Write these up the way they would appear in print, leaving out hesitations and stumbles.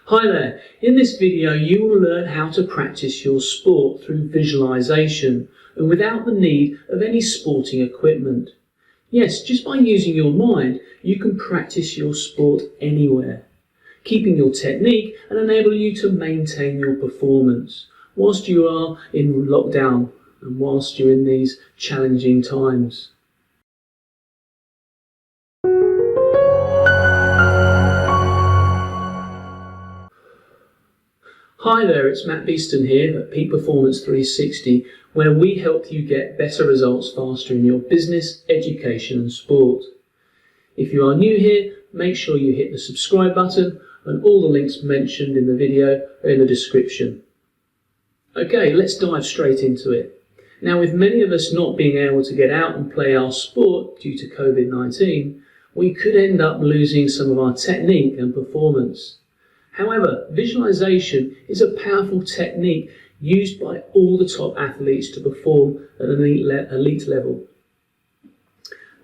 Hi there, in this video you will learn how to practice your sport through visualization and without the need of any sporting equipment. Yes, just by using your mind you can practice your sport anywhere, keeping your technique and enable you to maintain your performance whilst you are in lockdown and whilst you're in these challenging times. Hi there, it's Matt Beeston here at Peak Performance 360, where we help you get better results faster in your business, education and sport. If you are new here, make sure you hit the subscribe button and all the links mentioned in the video are in the description. Okay, let's dive straight into it. Now, with many of us not being able to get out and play our sport due to COVID-19, we could end up losing some of our technique and performance. However, visualization is a powerful technique used by all the top athletes to perform at an elite level.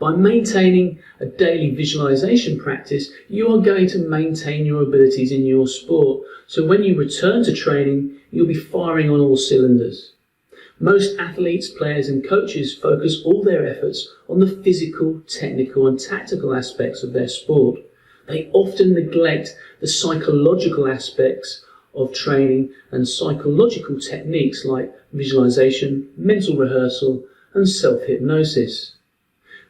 By maintaining a daily visualization practice, you are going to maintain your abilities in your sport. So when you return to training, you'll be firing on all cylinders. Most athletes, players and coaches focus all their efforts on the physical, technical and tactical aspects of their sport. They often neglect the psychological aspects of training and psychological techniques like visualization, mental rehearsal and self-hypnosis.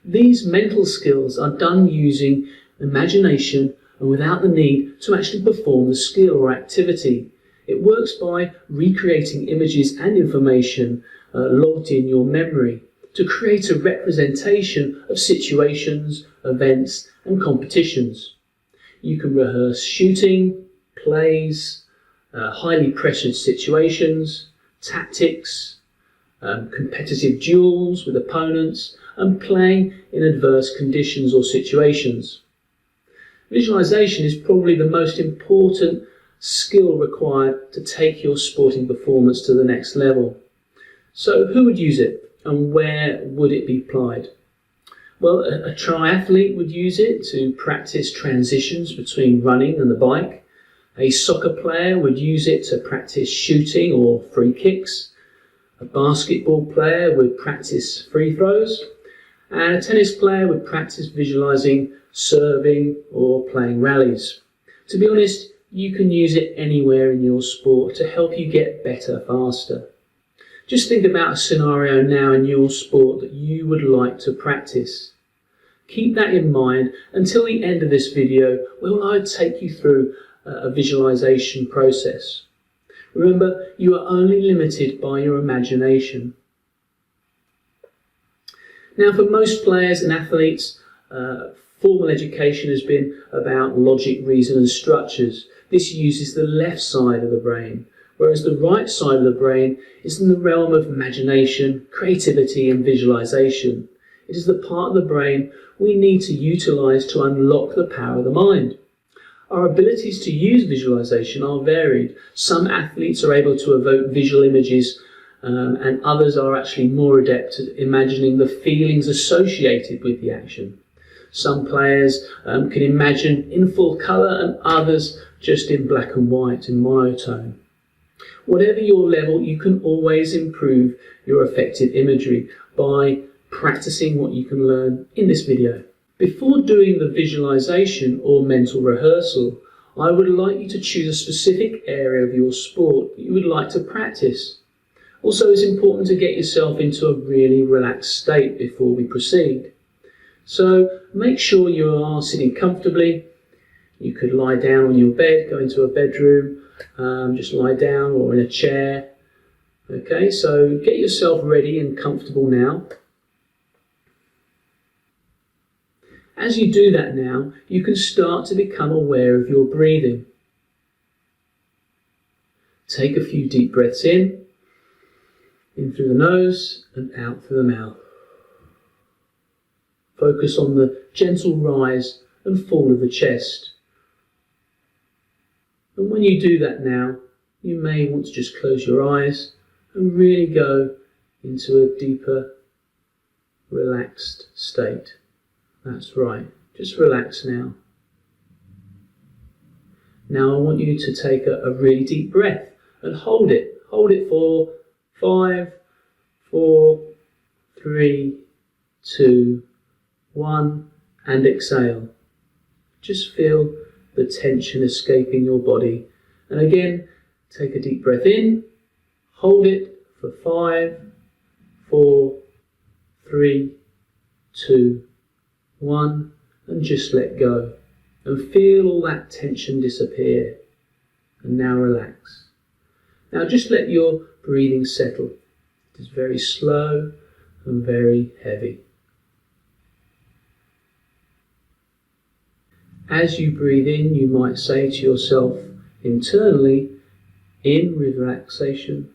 These mental skills are done using imagination and without the need to actually perform the skill or activity. It works by recreating images and information logged in your memory to create a representation of situations, events and competitions. You can rehearse shooting, plays, highly pressured situations, tactics, competitive duels with opponents, and playing in adverse conditions or situations. Visualization is probably the most important skill required to take your sporting performance to the next level. So who would use it and where would it be applied? Well, a triathlete would use it to practice transitions between running and the bike. A soccer player would use it to practice shooting or free kicks. A basketball player would practice free throws. And a tennis player would practice visualizing serving or playing rallies. To be honest, you can use it anywhere in your sport to help you get better faster. Just think about a scenario now in your sport that you would like to practice. Keep that in mind until the end of this video where I take you through a visualization process. Remember, you are only limited by your imagination. Now, for most players and athletes, formal education has been about logic, reason and structures. This uses the left side of the brain, whereas the right side of the brain is in the realm of imagination, creativity and visualization. It is the part of the brain we need to utilize to unlock the power of the mind. Our abilities to use visualization are varied. Some athletes are able to evoke visual images and others are actually more adept at imagining the feelings associated with the action. Some players can imagine in full colour and others just in black and white, in monotone. Whatever your level, you can always improve your effective imagery by practicing what you can learn in this video. Before doing the visualization or mental rehearsal, I would like you to choose a specific area of your sport that you would like to practice. Also, it's important to get yourself into a really relaxed state before we proceed. So make sure you are sitting comfortably. You could lie down on your bed, go into a bedroom, just lie down or in a chair. Okay, so get yourself ready and comfortable now. As you do that now, you can start to become aware of your breathing. Take a few deep breaths in through the nose and out through the mouth. Focus on the gentle rise and fall of the chest. And when you do that now, you may want to just close your eyes and really go into a deeper, relaxed state. That's right, just relax now. Now I want you to take a really deep breath and hold it. Hold it for 5, 4, 3, 2, 1, and exhale. Just feel the tension escaping your body. And again, take a deep breath in, hold it for 5, 4, 3, 2, 1, and just let go. And feel all that tension disappear. And now relax. Now just let your breathing settle. It is very slow and very heavy. As you breathe in, you might say to yourself internally, in with relaxation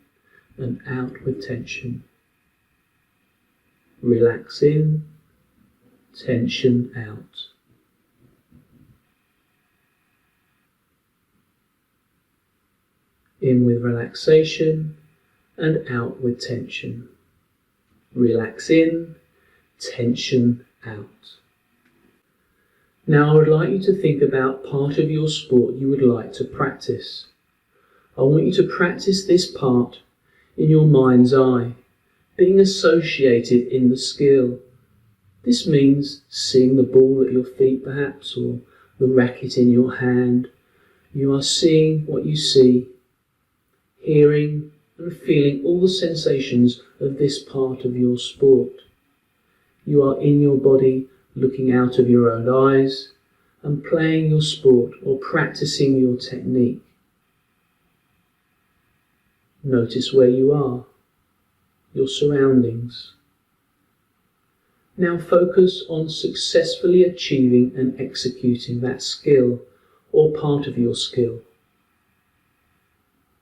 and out with tension. Relax in, tension out. In with relaxation and out with tension. Relax in, tension out. Now I would like you to think about part of your sport you would like to practice. I want you to practice this part in your mind's eye, being associated in the skill. This means seeing the ball at your feet perhaps, or the racket in your hand. You are seeing what you see, hearing and feeling all the sensations of this part of your sport. You are in your body, looking out of your own eyes and playing your sport or practicing your technique. Notice where you are, your surroundings. Now focus on successfully achieving and executing that skill or part of your skill.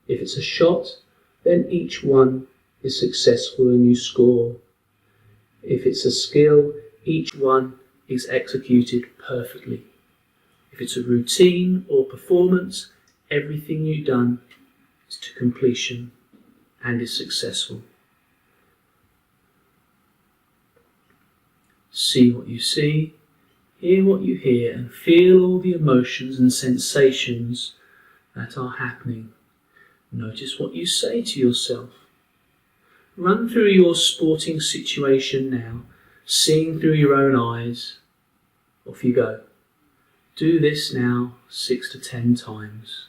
If it's a shot, then each one is successful and you score. If it's a skill, each one is executed perfectly. If it's a routine or performance, everything you've done is to completion and is successful. See what you see, hear what you hear, and feel all the emotions and sensations that are happening. Notice what you say to yourself. Run through your sporting situation now, seeing through your own eyes. Off you go. Do this now 6 to 10 times.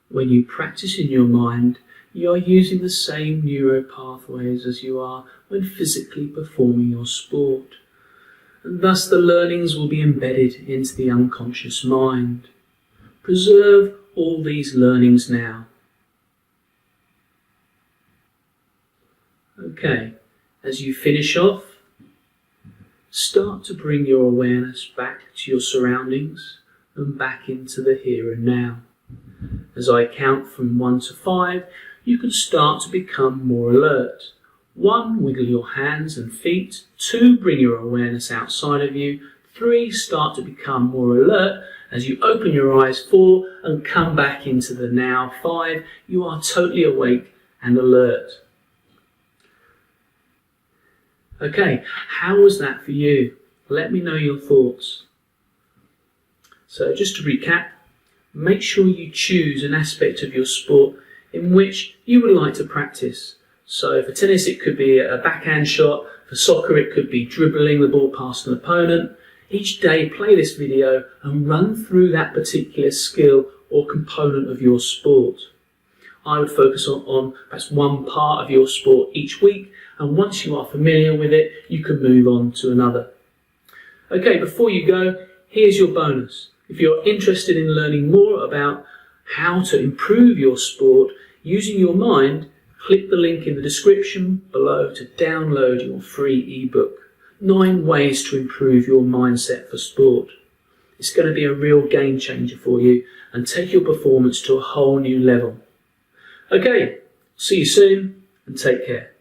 When you practice in your mind, you are using the same neural pathways as you are when physically performing your sport, and thus the learnings will be embedded into the unconscious mind. Preserve all these learnings now. Okay, as you finish off, start to bring your awareness back to your surroundings and back into the here and now. As I count from 1 to 5, you can start to become more alert. 1, wiggle your hands and feet. 2, bring your awareness outside of you. 3, start to become more alert as you open your eyes. 4, and come back into the now. 5, you are totally awake and alert. Okay, how was that for you? Let me know your thoughts. So just to recap, make sure you choose an aspect of your sport in which you would like to practice. So for tennis it could be a backhand shot, for soccer it could be dribbling the ball past an opponent. Each day play this video and run through that particular skill or component of your sport. I would focus on perhaps one part of your sport each week, and once you are familiar with it, you can move on to another. Okay, before you go, here's your bonus. If you're interested in learning more about how to improve your sport using your mind, click the link in the description below to download your free ebook. 9 ways to improve your mindset for sport. It's going to be a real game changer for you and take your performance to a whole new level. Okay, see you soon and take care.